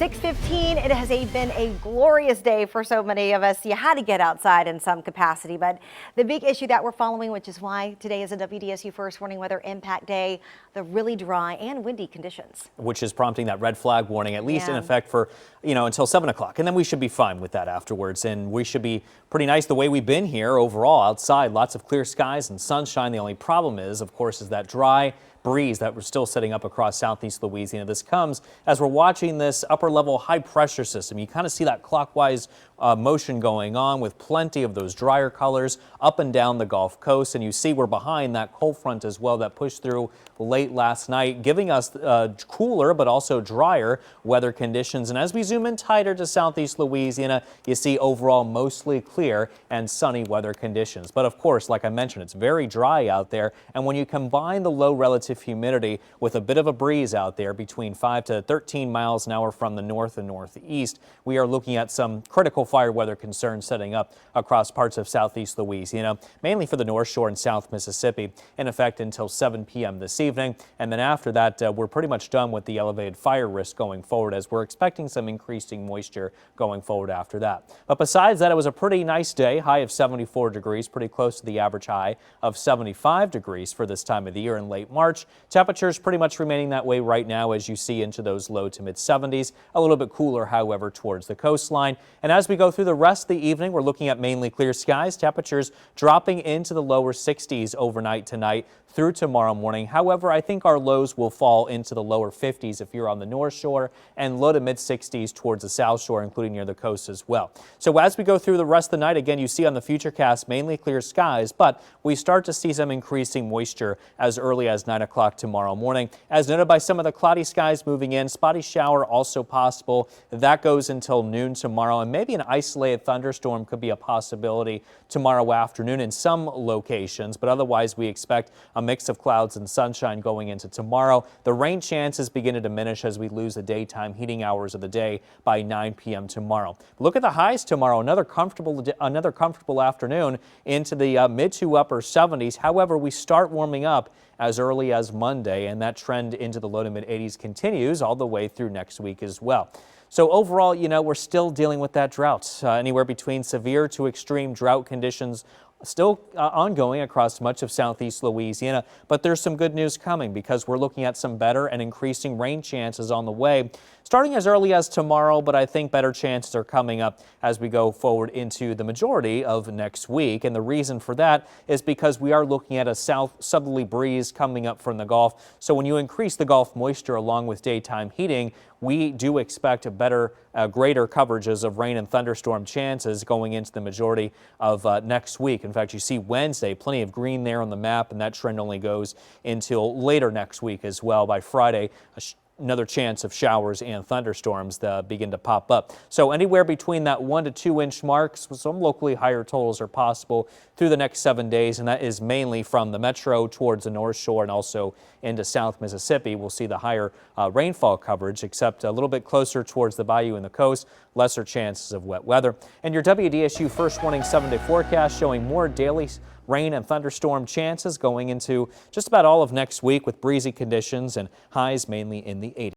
6:15. It has been a glorious day for so many of us. You had to get outside in some capacity, but the big issue that we're following, which is why today is a WDSU First Warning Weather Impact Day, the really dry and windy conditions. Which is prompting that red flag warning, at least in effect for, until 7 o'clock. And then we should be fine with that afterwards. And we should be pretty nice the way we've been here overall outside. Lots of clear skies and sunshine. The only problem is, of course, is that dry breeze that we're still setting up across southeast Louisiana. This comes as we're watching this upper level high pressure system. You kind of see that clockwise motion going on with plenty of those drier colors up and down the Gulf Coast. And you see we're behind that cold front as well that pushed through late last night, giving us cooler but also drier weather conditions. And as we zoom in tighter to southeast Louisiana, you see overall mostly clear and sunny weather conditions. But of course, like I mentioned, it's very dry out there. And when you combine the low relative humidity with a bit of a breeze out there between 5 to 13 miles an hour from the north and northeast, we are looking at some critical fire weather concerns setting up across parts of southeast Louisiana, mainly for the North Shore and South Mississippi, in effect until 7 p.m. this evening. And then after that, we're pretty much done with the elevated fire risk going forward, as we're expecting some increasing moisture going forward after that. But besides that, it was a pretty nice day, high of 74 degrees, pretty close to the average high of 75 degrees for this time of the year in late March. Temperatures pretty much remaining that way right now, as you see into those low to mid 70s. A little bit cooler, however, towards the coastline. And as we go through the rest of the evening, we're looking at mainly clear skies. Temperatures dropping into the lower 60s overnight tonight through tomorrow morning. However, I think our lows will fall into the lower 50s if you're on the North Shore, and low to mid 60s towards the South Shore, including near the coast as well. So as we go through the rest of the night, again, you see on the Futurecast mainly clear skies, but we start to see some increasing moisture as early as 9 o'clock tomorrow morning. As noted by some of the cloudy skies moving in, spotty shower also possible. That goes until noon tomorrow, and maybe an isolated thunderstorm could be a possibility tomorrow afternoon in some locations, but otherwise we expect a mix of clouds and sunshine going into tomorrow. The rain chances begin to diminish as we lose the daytime heating hours of the day by 9 p.m. tomorrow. Look at the highs tomorrow. Another comfortable afternoon into the mid to upper 70s. However, we start warming up as early as Monday, and that trend into the low to mid 80s continues all the way through next week as well. So overall, we're still dealing with that drought, anywhere between severe to extreme drought conditions still ongoing across much of southeast Louisiana. But there's some good news coming, because we're looking at some better and increasing rain chances on the way, starting as early as tomorrow. But I think better chances are coming up as we go forward into the majority of next week. And the reason for that is because we are looking at a south southerly breeze coming up from the Gulf. So when you increase the Gulf moisture along with daytime heating, we do expect greater coverages of rain and thunderstorm chances going into the majority of next week. In fact, you see Wednesday, plenty of green there on the map, and that trend only goes until later next week as well. By Friday, another chance of showers and thunderstorms that begin to pop up. So anywhere between that 1 to 2 inch marks, some locally higher totals are possible through the next 7 days, and that is mainly from the metro towards the North Shore and also into South Mississippi. We'll see the higher rainfall coverage, except a little bit closer towards the bayou and the coast, lesser chances of wet weather. And your WDSU First Warning 7-day forecast showing more daily rain and thunderstorm chances going into just about all of next week, with breezy conditions and highs mainly in the 80s.